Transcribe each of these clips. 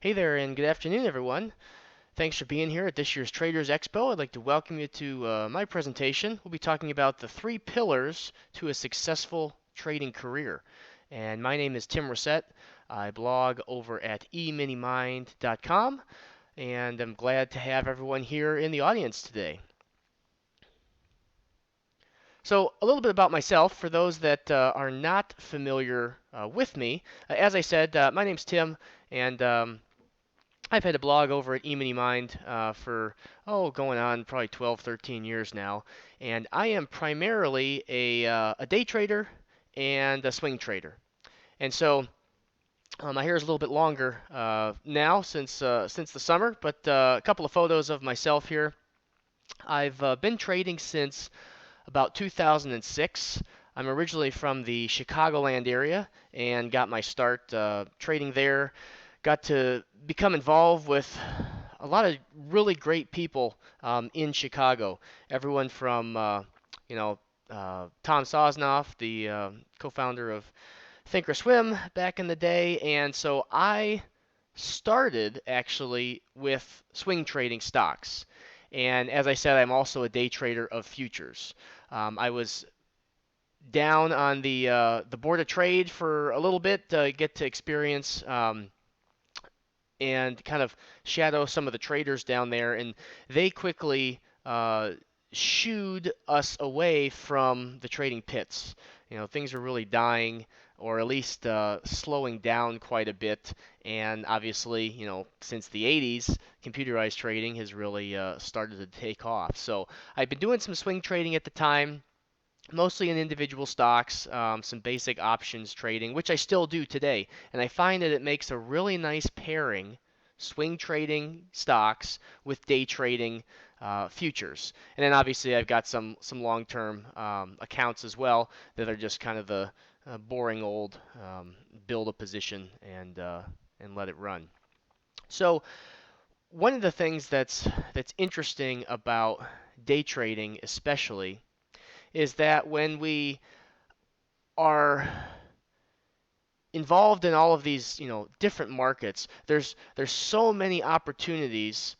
Hey there, and good afternoon, everyone. Thanks for being here at this year's Traders Expo. I'd like to welcome you to my presentation. We'll be talking about the three pillars to a successful trading career. And my name is Tim Reset. I blog over at EminiMind.com, and I'm glad to have everyone here in the audience today. So, a little bit about myself for those that are not familiar with me. As I said, my name's Tim, and I've had a blog over at EminiMind for, going on probably 12, 13 years now. And I am primarily a day trader and a swing trader. And so my hair is a little bit longer now since the summer, but a couple of photos of myself here. I've been trading since about 2006. I'm originally from the Chicagoland area and got my start trading there. Got to become involved with a lot of really great people in Chicago. Everyone from, Tom Sosnoff, the co-founder of Thinkorswim back in the day. And so I started actually with swing trading stocks. And as I said, I'm also a day trader of futures. I was down on the board of trade for a little bit to get to experience and kind of shadow some of the traders down there, and they quickly shooed us away from the trading pits. Things are really dying, or at least slowing down quite a bit. And obviously, since the 80s, computerized trading has really started to take off. So I've been doing some swing trading at the time, mostly in individual stocks, some basic options trading, which I still do today. And I find that it makes a really nice pairing, swing trading stocks with day trading futures. And then obviously I've got some long-term accounts as well that are just kind of the boring old build a position and let it run. So one of the things that's interesting about day trading, especially, is that when we are involved in all of these, different markets, there's so many opportunities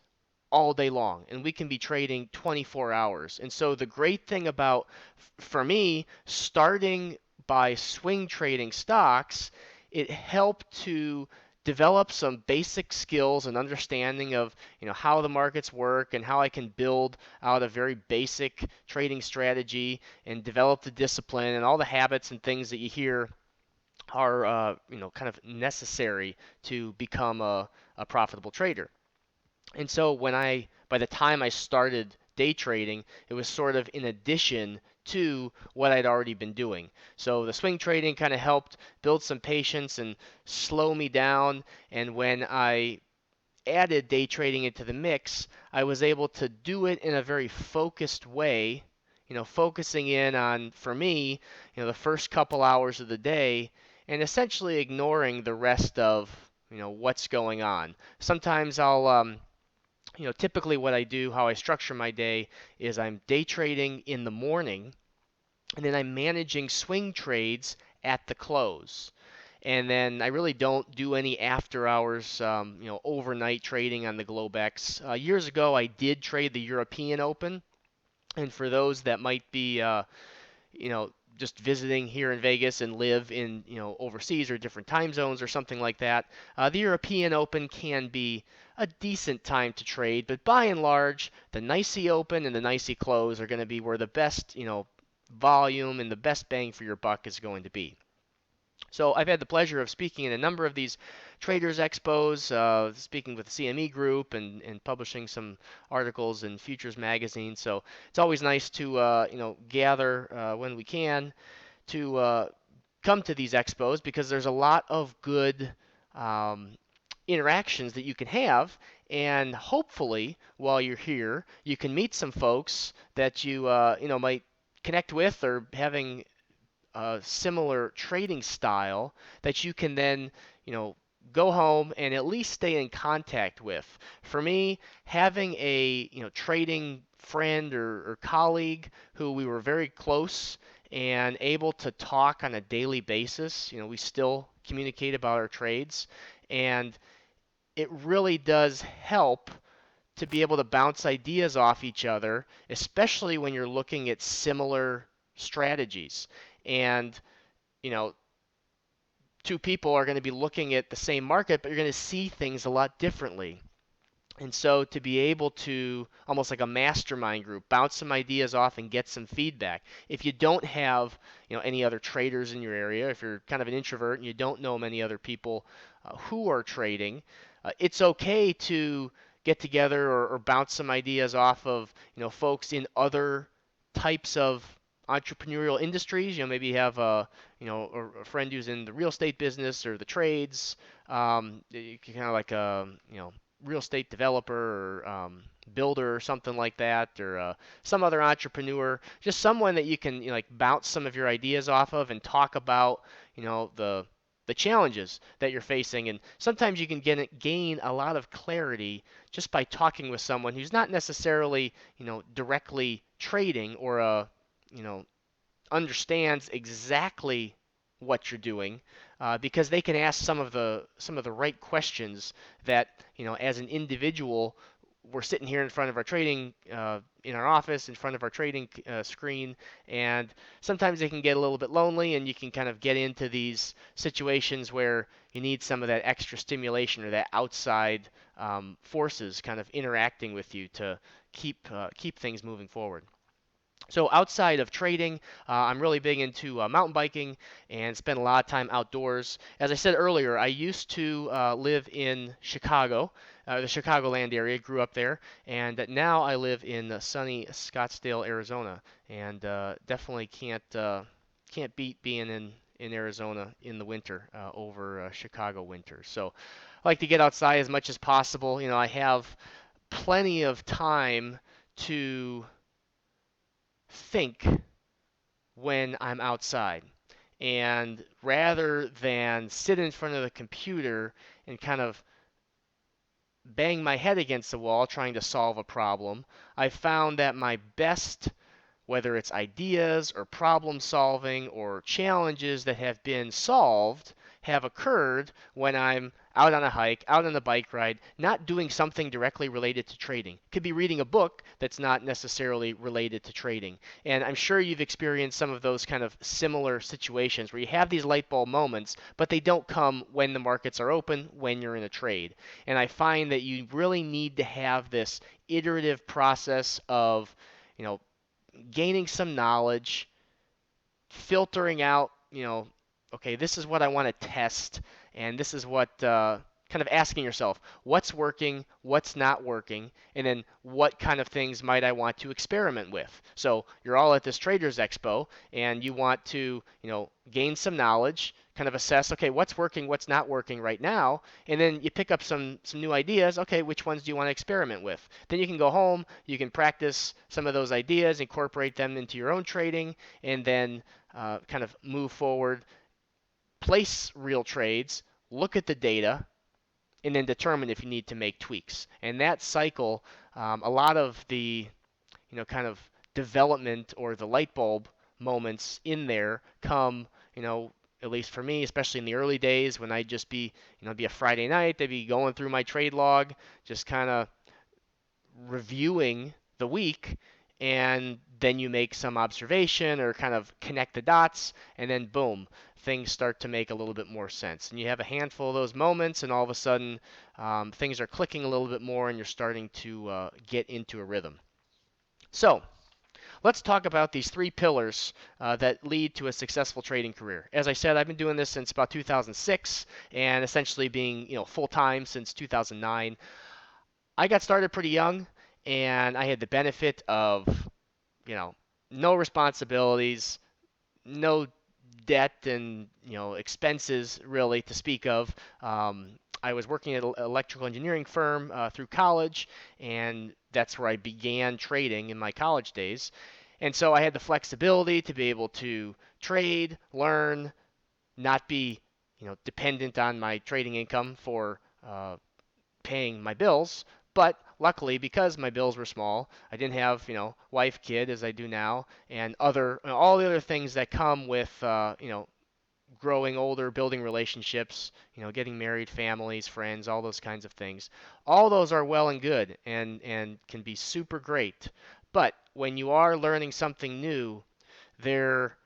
all day long, and we can be trading 24 hours. And so the great thing about, for me, starting by swing trading stocks, it helped to develop some basic skills and understanding of how the markets work and how I can build out a very basic trading strategy and develop the discipline and all the habits and things that you hear are kind of necessary to become a profitable trader. And so by the time I started day trading, it was sort of in addition to what I'd already been doing. So the swing trading kind of helped build some patience and slow me down. And when I added day trading into the mix, I was able to do it in a very focused way, focusing in on, for me, the first couple hours of the day and essentially ignoring the rest of, what's going on. Sometimes typically what I do, how I structure my day, is I'm day trading in the morning, and then I'm managing swing trades at the close. And then I really don't do any after hours, overnight trading on the Globex. Years ago, I did trade the European Open, and for those that might be, just visiting here in Vegas and live in, overseas or different time zones or something like that, the European Open can be a decent time to trade, but by and large, the NYSE Open and the NYSE Close are going to be where the best, volume and the best bang for your buck is going to be. So I've had the pleasure of speaking in a number of these traders expos, speaking with the CME group and publishing some articles in Futures magazine. So it's always nice to gather when we can to come to these expos because there's a lot of good interactions that you can have, and hopefully while you're here you can meet some folks that you might connect with or having a similar trading style that you can then, go home and at least stay in contact with. For me, having a, trading friend or colleague who we were very close and able to talk on a daily basis, we still communicate about our trades, and it really does help to be able to bounce ideas off each other, especially when you're looking at similar strategies. And, you know, two people are going to be looking at the same market, but you're going to see things a lot differently. And so to be able to, almost like a mastermind group, bounce some ideas off and get some feedback. If you don't have, any other traders in your area, if you're kind of an introvert and you don't know many other people who are trading, it's okay to get together or bounce some ideas off of, folks in other types of entrepreneurial industries. Maybe you have a friend who's in the real estate business or the trades. You kind of like a, real estate developer or builder or something like that, or some other entrepreneur, just someone that you can like bounce some of your ideas off of and talk about, the challenges that you're facing. And sometimes you can gain a lot of clarity just by talking with someone who's not necessarily, directly trading or you know, understands exactly what you're doing, because they can ask some of the right questions that, as an individual, we're sitting here in front of our trading in our office in front of our trading screen, and sometimes they can get a little bit lonely, and you can kind of get into these situations where you need some of that extra stimulation or that outside forces kind of interacting with you to keep things moving forward. So outside of trading, I'm really big into mountain biking and spend a lot of time outdoors. As I said earlier, I used to live in Chicago, the Chicagoland area, grew up there, and now I live in sunny Scottsdale, Arizona, and definitely can't beat being in Arizona in the winter over Chicago winter. So I like to get outside as much as possible. I have plenty of time to think when I'm outside. And rather than sit in front of the computer and kind of bang my head against the wall trying to solve a problem, I found that my best, whether it's ideas or problem solving or challenges that have been solved, have occurred when I'm out on a hike, out on a bike ride, not doing something directly related to trading. Could be reading a book that's not necessarily related to trading. And I'm sure you've experienced some of those kind of similar situations where you have these light bulb moments, but they don't come when the markets are open, when you're in a trade. And I find that you really need to have this iterative process of, you know, gaining some knowledge, filtering out, okay, this is what I want to test, and this is what, kind of asking yourself, what's working, what's not working, and then what kind of things might I want to experiment with. So you're all at this Traders Expo, and you want to, gain some knowledge, kind of assess, okay, what's working, what's not working right now, and then you pick up some new ideas. Okay, which ones do you want to experiment with? Then you can go home, you can practice some of those ideas, incorporate them into your own trading, and then kind of move forward, place real trades, look at the data, and then determine if you need to make tweaks. And that cycle, a lot of the, kind of development or the light bulb moments in there come, at least for me, especially in the early days when I'd just be, it'd be a Friday night, I'd be going through my trade log, just kind of reviewing the week, and then you make some observation or kind of connect the dots, and then boom, things start to make a little bit more sense. And you have a handful of those moments, and all of a sudden, things are clicking a little bit more, and you're starting to get into a rhythm. So, let's talk about these three pillars that lead to a successful trading career. As I said, I've been doing this since about 2006, and essentially being, full time since 2009. I got started pretty young, and I had the benefit of, you know, no responsibilities, no debt, and expenses really to speak of. I was working at an electrical engineering firm through college, and that's where I began trading in my college days. And so I had the flexibility to be able to trade, learn, not be, dependent on my trading income for paying my bills. But luckily, because my bills were small, I didn't have, wife, kid as I do now, and all the other things that come with, growing older, building relationships, getting married, families, friends, all those kinds of things. All those are well and good and can be super great. But when you are learning something new, there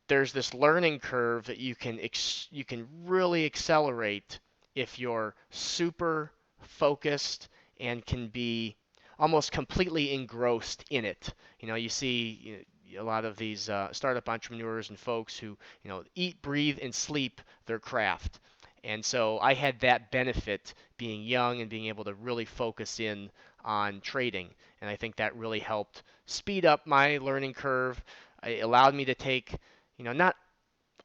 there's this learning curve that you can really accelerate if you're super focused and can be almost completely engrossed in it. You see a lot of these startup entrepreneurs and folks who eat, breathe, and sleep their craft. And so I had that benefit being young and being able to really focus in on trading. And I think that really helped speed up my learning curve. It allowed me to take not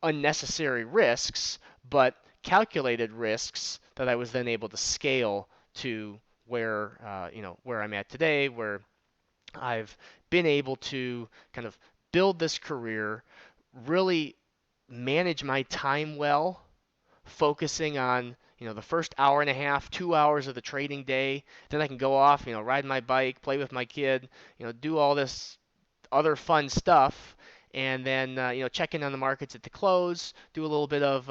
unnecessary risks, but calculated risks that I was then able to scale to where I'm at today, where I've been able to kind of build this career, really manage my time well, focusing on the first hour and a half, 2 hours of the trading day. Then I can go off, ride my bike, play with my kid, do all this other fun stuff, and then check in on the markets at the close, do a little bit of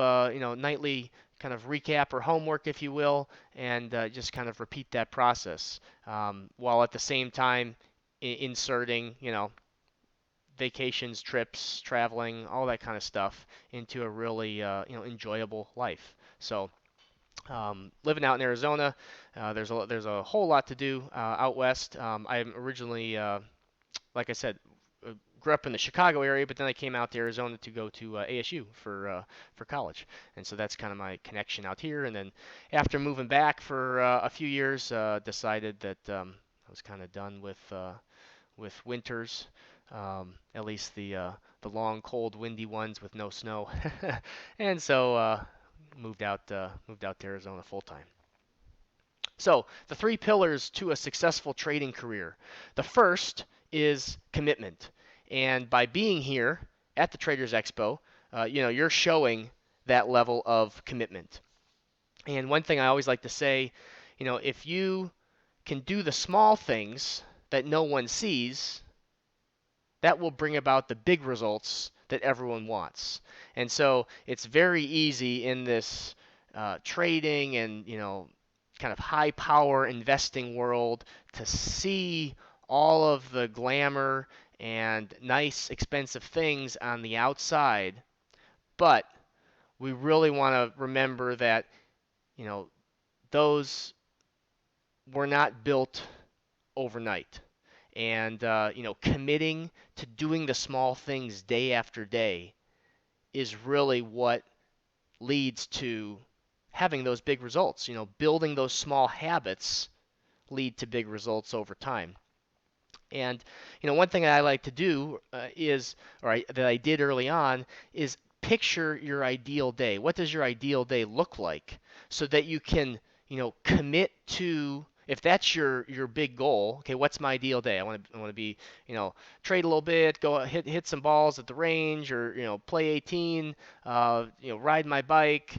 nightly kind of recap or homework, if you will, and just kind of repeat that process, while at the same time inserting vacations, trips, traveling, all that kind of stuff into a really enjoyable life. So living out in Arizona, there's a whole lot to do out west. I'm originally like I said, grew up in the Chicago area, but then I came out to Arizona to go to ASU for college, and so that's kind of my connection out here. And then after moving back for a few years, decided that I was kind of done with winters, at least the long, cold, windy ones with no snow, and so moved out to Arizona full time. So, the three pillars to a successful trading career. The first is commitment. And by being here at the Traders Expo, you're showing that level of commitment. And one thing I always like to say, if you can do the small things that no one sees, that will bring about the big results that everyone wants. And so it's very easy in this trading and kind of high power investing world to see all of the glamour and nice expensive things on the outside, but we really want to remember that you know those were not built overnight. And committing to doing the small things day after day is really what leads to having those big results. Building those small habits lead to big results over time. And one thing that I like to do that I did early on, is picture your ideal day. What does your ideal day look like, so that you can commit to, if that's your big goal. Okay, what's my ideal day? I want to be trade a little bit, go hit some balls at the range, or play 18, ride my bike,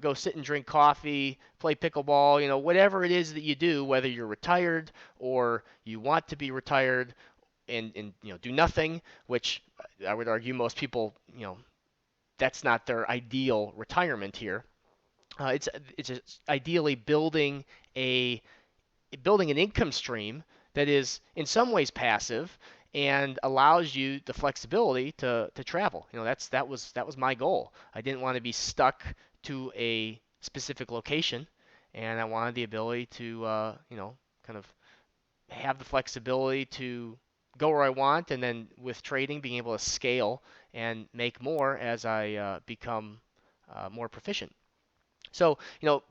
go sit and drink coffee, play pickleball, whatever it is that you do, whether you're retired or you want to be retired, and do nothing, which I would argue most people, that's not their ideal retirement here. It's ideally a building an income stream that is in some ways passive and allows you the flexibility to travel. That was my goal. I didn't want to be stuck to a specific location, and I wanted the ability to kind of have the flexibility to go where I want, and then with trading being able to scale and make more as I become more proficient. So,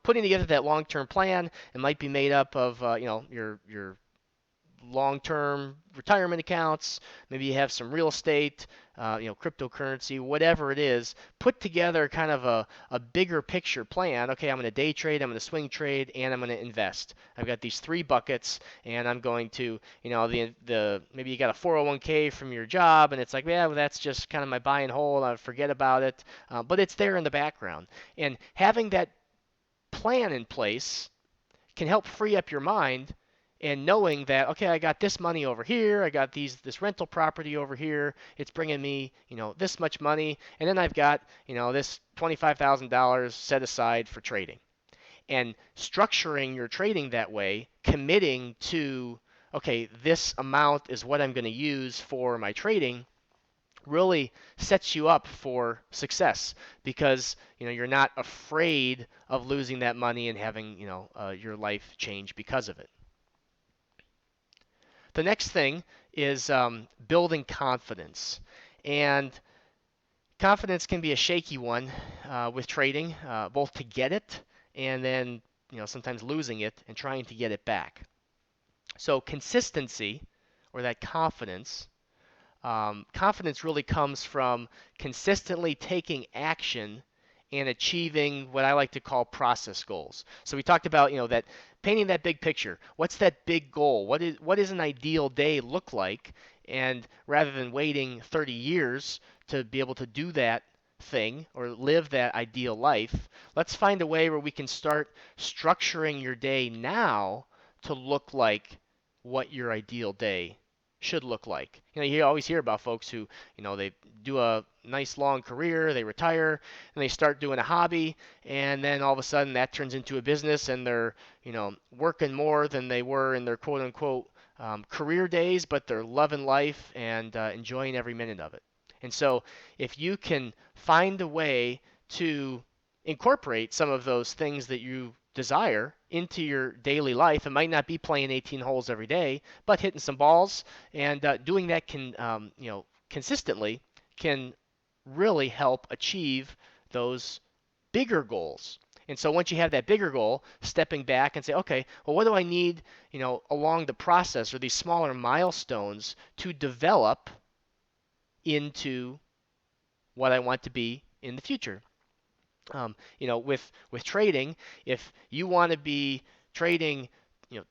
putting together that long-term plan, it might be made up of, your long-term retirement accounts. Maybe you have some real estate, cryptocurrency, whatever it is. Put together kind of a bigger picture plan. Okay, I'm going to day trade, I'm going to swing trade, and I'm going to invest. I've got these three buckets, and I'm going to, the maybe you got a 401k from your job, and it's like, yeah, well, that's just kind of my buy and hold. I forget about it, but it's there in the background. And having that plan in place can help free up your mind and knowing that, okay, I got this money over here, I got this rental property over here, it's bringing me, this much money, and then I've got, this $25,000 set aside for trading. And structuring your trading that way, committing to, okay, this amount is what I'm going to use for my trading, really sets you up for success because you're not afraid of losing that money and having your life change because of it. The next thing is building confidence. And confidence can be a shaky one with trading, both to get it and then sometimes losing it and trying to get it back. So consistency, or that confidence really comes from consistently taking action and achieving what I like to call process goals. So we talked about, that painting that big picture. What's that big goal? What is an ideal day look like? And rather than waiting 30 years to be able to do that thing or live that ideal life, let's find a way where we can start structuring your day now to look like what your ideal day should look like. You always hear about folks who, they do a nice long career, they retire, and they start doing a hobby, and then all of a sudden that turns into a business, and they're, working more than they were in their quote unquote career days, but they're loving life and enjoying every minute of it. And so if you can find a way to incorporate some of those things that you desire into your daily life, it might not be playing 18 holes every day, but hitting some balls and doing that consistently can really help achieve those bigger goals. And so once you have that bigger goal, stepping back and say, okay, well, what do I need, along the process or these smaller milestones to develop into what I want to be in the future? With trading, if you want to be trading, you know,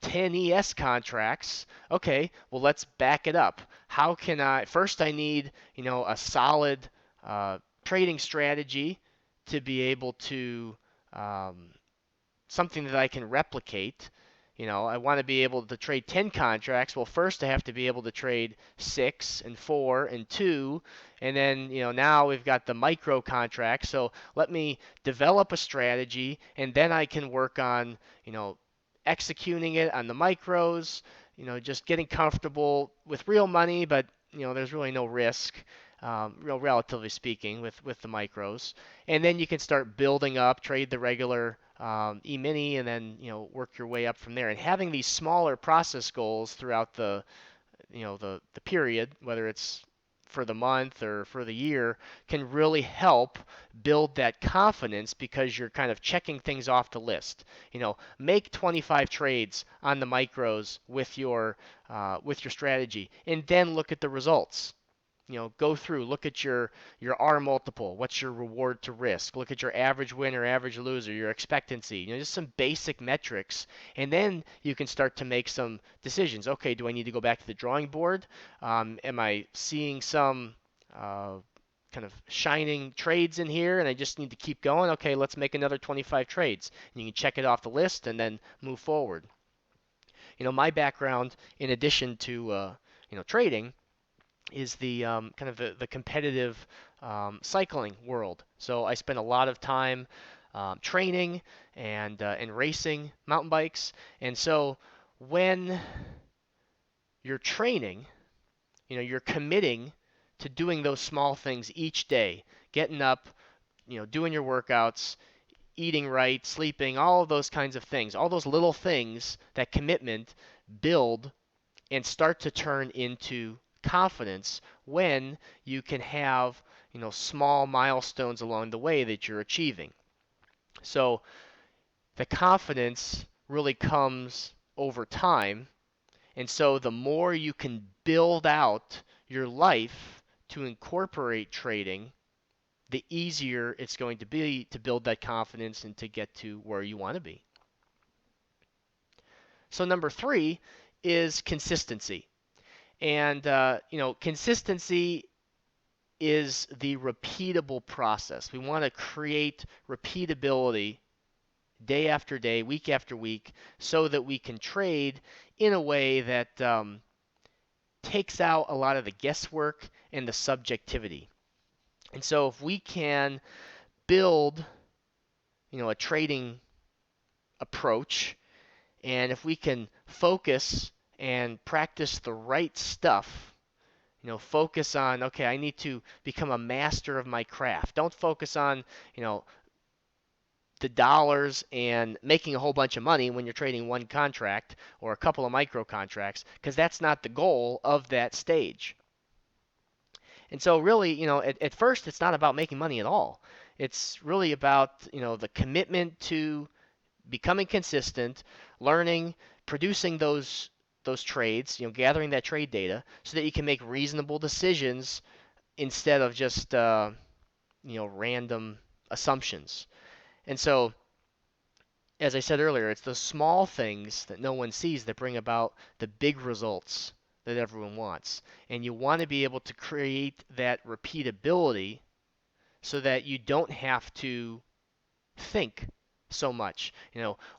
10 ES contracts, okay, well, let's back it up. How can first I need, a solid trading strategy to be able to, um, something that I can replicate. I want to be able to trade 10 contracts. Well, first I have to be able to trade 6 and 4 and 2. And then, now we've got the micro contract. So let me develop a strategy and then I can work on, executing it on the micros, just getting comfortable with real money, but, there's really no risk. Relatively speaking, with the micros, and then you can start building up, trade the regular E-mini, and then work your way up from there. And having these smaller process goals throughout the period, whether it's for the month or for the year, can really help build that confidence because you're kind of checking things off the list. Make 25 trades on the micros with your strategy, and then look at the results. Go through, look at your R multiple, what's your reward to risk, look at your average winner, average loser, your expectancy, just some basic metrics, and then you can start to make some decisions. Okay, do I need to go back to the drawing board? Am I seeing some kind of shining trades in here and I just need to keep going? Okay, let's make another 25 trades. And you can check it off the list and then move forward. My background, in addition to trading, is the kind of the competitive cycling world. So I spent a lot of time training and racing mountain bikes. And so when you're training, you're committing to doing those small things each day, getting up, doing your workouts, eating right, sleeping, all of those kinds of things, all those little things, that commitment build and start to turn into confidence when you can have small milestones along the way that you're achieving. So the confidence really comes over time, and so the more you can build out your life to incorporate trading, the easier it's going to be to build that confidence and to get to where you want to be. So number 3 is consistency. And consistency is the repeatable process. We want to create repeatability day after day, week after week, so that we can trade in a way that takes out a lot of the guesswork and the subjectivity. And so if we can build, a trading approach, and if we can focus and practice the right stuff, focus on, okay, I need to become a master of my craft. Don't focus on, you know, the dollars and making a whole bunch of money when you're trading one contract or a couple of micro contracts, because that's not the goal of that stage. And so really, at first it's not about making money at all. It's really about, the commitment to becoming consistent, learning, producing those trades, gathering that trade data so that you can make reasonable decisions instead of just random assumptions. And so, as I said earlier, it's the small things that no one sees that bring about the big results that everyone wants. And you want to be able to create that repeatability so that you don't have to think so much.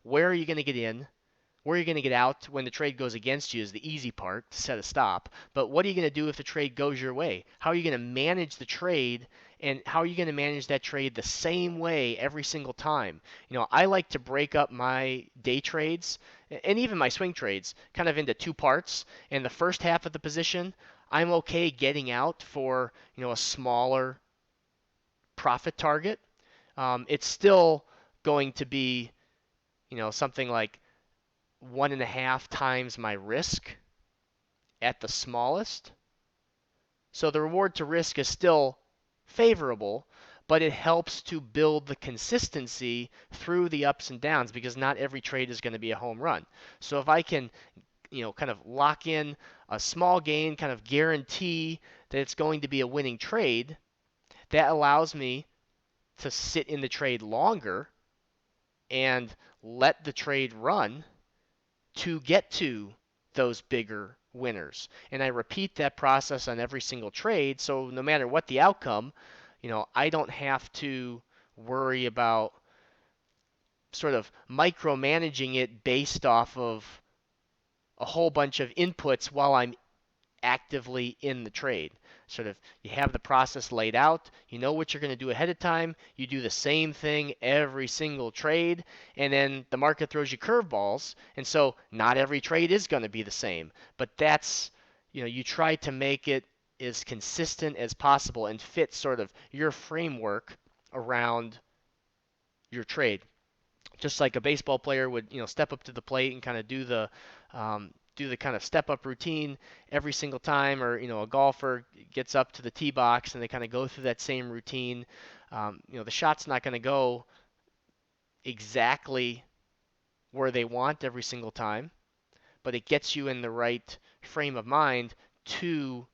Where are you going to get in? Where you're going to get out when the trade goes against you is the easy part, to set a stop. But what are you going to do if the trade goes your way? How are you going to manage the trade, and how are you going to manage that trade the same way every single time? I like to break up my day trades and even my swing trades kind of into two parts. And the first half of the position, I'm okay getting out for, a smaller profit target. It's still going to be, something like 1.5 times my risk at the smallest. So the reward to risk is still favorable, but it helps to build the consistency through the ups and downs because not every trade is going to be a home run. So if I can, kind of lock in a small gain, kind of guarantee that it's going to be a winning trade, that allows me to sit in the trade longer and let the trade run to get to those bigger winners. And I repeat that process on every single trade. So no matter what the outcome, I don't have to worry about sort of micromanaging it based off of a whole bunch of inputs while I'm actively in the trade. Sort of, you have the process laid out, you know what you're going to do ahead of time, you do the same thing every single trade, and then the market throws you curveballs, and so not every trade is going to be the same. But that's, you try to make it as consistent as possible and fit sort of your framework around your trade, just like a baseball player would, step up to the plate and kind of do the kind of step up routine every single time, or a golfer gets up to the tee box and they kind of go through that same routine. The shot's not going to go exactly where they want every single time, but it gets you in the right frame of mind to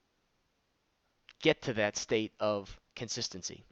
get to that state of consistency.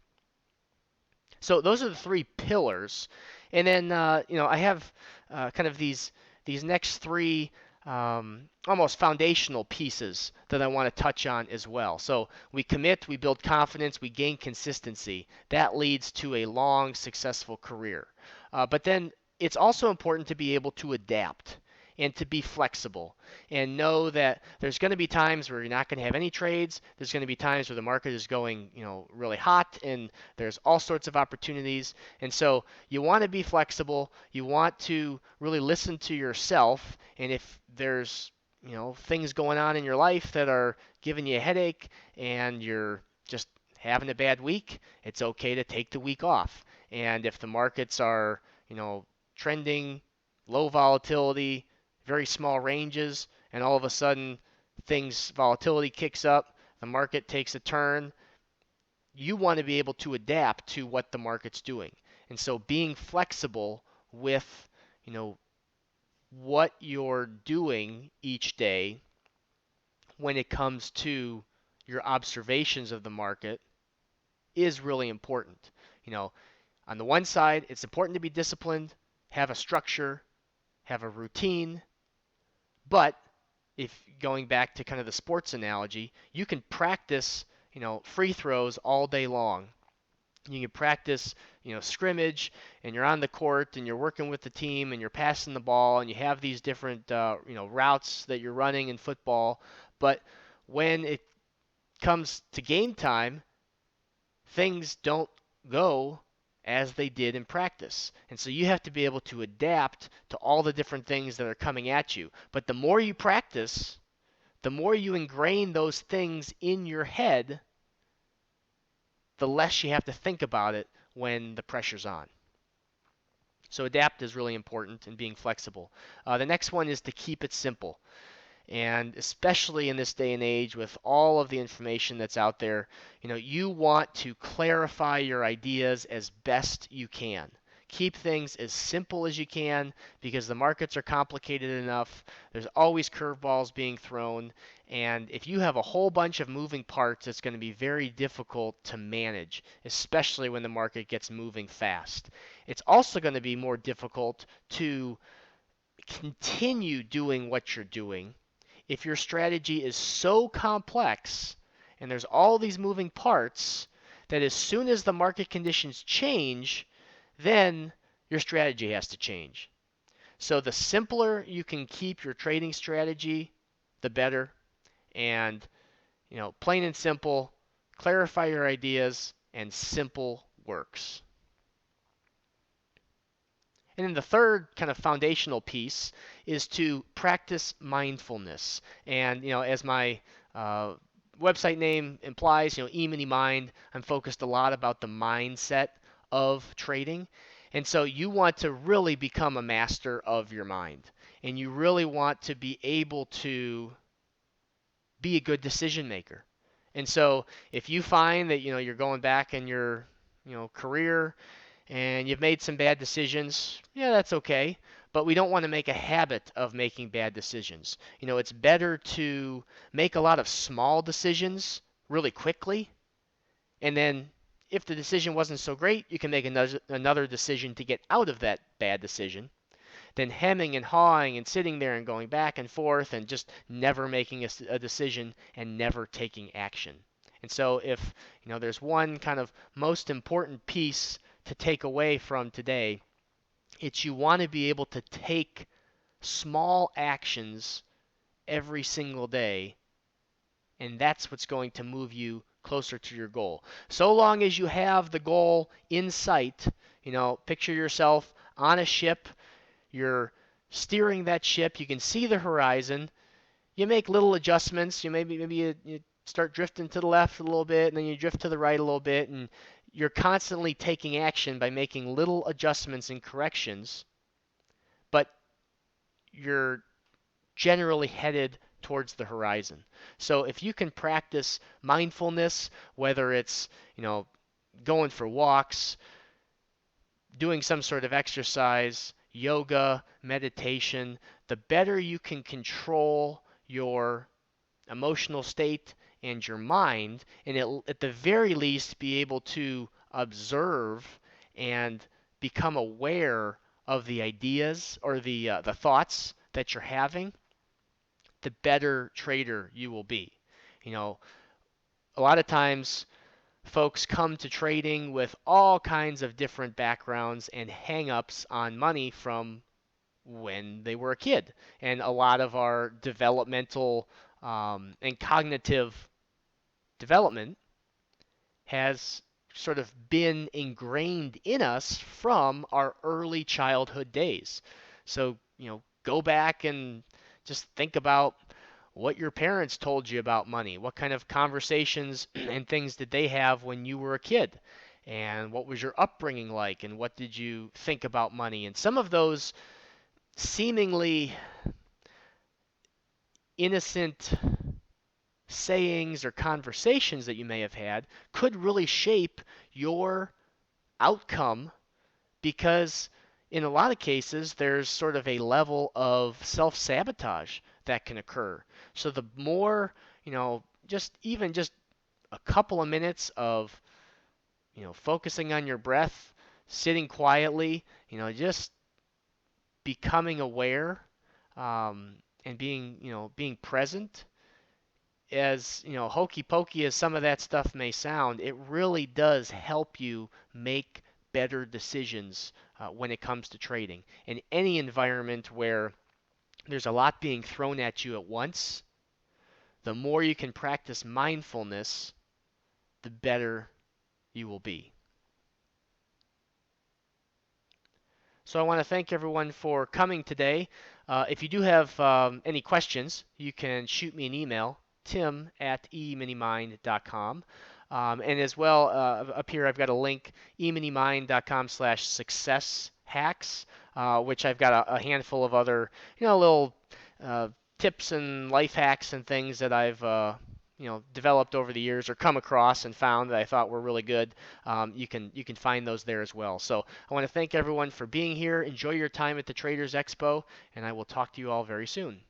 So those are the three pillars, and then I have kind of these next three almost foundational pieces that I want to touch on as well. So we commit, we build confidence, we gain consistency. That leads to a long, successful career. But then it's also important to be able to adapt and to be flexible and know that there's going to be times where you're not going to have any trades. There's going to be times where the market is going, really hot, and there's all sorts of opportunities. And so you want to be flexible. You want to really listen to yourself. And if there's, things going on in your life that are giving you a headache and you're just having a bad week, it's okay to take the week off. And if the markets are, trending low volatility, very small ranges, and all of a sudden volatility kicks up, the market takes a turn, you want to be able to adapt to what the market's doing. And so being flexible with, what you're doing each day when it comes to your observations of the market is really important. On the one side, it's important to be disciplined, have a structure, have a routine, but if going back to kind of the sports analogy, you can practice, free throws all day long. You can practice, scrimmage, and you're on the court and you're working with the team and you're passing the ball and you have these different, routes that you're running in football. But when it comes to game time, things don't go as they did in practice. And so you have to be able to adapt to all the different things that are coming at you. But the more you practice, the more you ingrain those things in your head, the less you have to think about it when the pressure's on. So adapt is really important and being flexible. The next one is to keep it simple. And especially in this day and age with all of the information that's out there, you want to clarify your ideas as best you can. Keep things as simple as you can because the markets are complicated enough. There's always curveballs being thrown. And if you have a whole bunch of moving parts, it's going to be very difficult to manage, especially when the market gets moving fast. It's also going to be more difficult to continue doing what you're doing if your strategy is so complex and there's all these moving parts that as soon as the market conditions change, then your strategy has to change. So the simpler you can keep your trading strategy, the better. And, plain and simple, clarify your ideas, and simple works. And then the third kind of foundational piece is to practice mindfulness. And as my website name implies, EminiMind, I'm focused a lot about the mindset of trading. And so you want to really become a master of your mind. And you really want to be able to be a good decision maker. And so if you find that you're going back in your career and you've made some bad decisions, yeah, that's okay. But we don't want to make a habit of making bad decisions. It's better to make a lot of small decisions really quickly, and then if the decision wasn't so great, you can make another decision to get out of that bad decision, than hemming and hawing and sitting there and going back and forth and just never making a decision and never taking action. And so if there's one kind of most important piece to take away from today, it's you want to be able to take small actions every single day, and that's what's going to move you closer to your goal. So long as you have the goal in sight, picture yourself on a ship, you're steering that ship, you can see the horizon, you make little adjustments, maybe you start drifting to the left a little bit, and then you drift to the right a little bit, and you're constantly taking action by making little adjustments and corrections, but you're generally headed towards the horizon. So if you can practice mindfulness, whether it's, going for walks, doing some sort of exercise, yoga, meditation, the better you can control your emotional state and your mind, and at the very least be able to observe and become aware of the ideas or the thoughts that you're having, the better trader you will be. You know, a lot of times folks come to trading with all kinds of different backgrounds and hang-ups on money from when they were a kid. And a lot of our developmental and cognitive development has sort of been ingrained in us from our early childhood days. So, go back and just think about what your parents told you about money. What kind of conversations and things did they have when you were a kid? And what was your upbringing like? And what did you think about money? And some of those seemingly innocent sayings or conversations that you may have had could really shape your outcome, because in a lot of cases there's sort of a level of self-sabotage that can occur. So the more, just a couple of minutes of, focusing on your breath, sitting quietly, just becoming aware, and being present as hokey pokey as some of that stuff may sound, it really does help you make better decisions when it comes to trading. In any environment where there's a lot being thrown at you at once, the more you can practice mindfulness, the better you will be. So I want to thank everyone for coming today. If you do have any questions, you can shoot me an email, tim@eminimind.com. And as well, up here I've got a link, eminimind.com/success hacks, which I've got a handful of other, little uh, tips and life hacks and things that I've developed over the years or come across and found that I thought were really good. You can find those there as well. So I want to thank everyone for being here. Enjoy your time at the Traders Expo, and I will talk to you all very soon.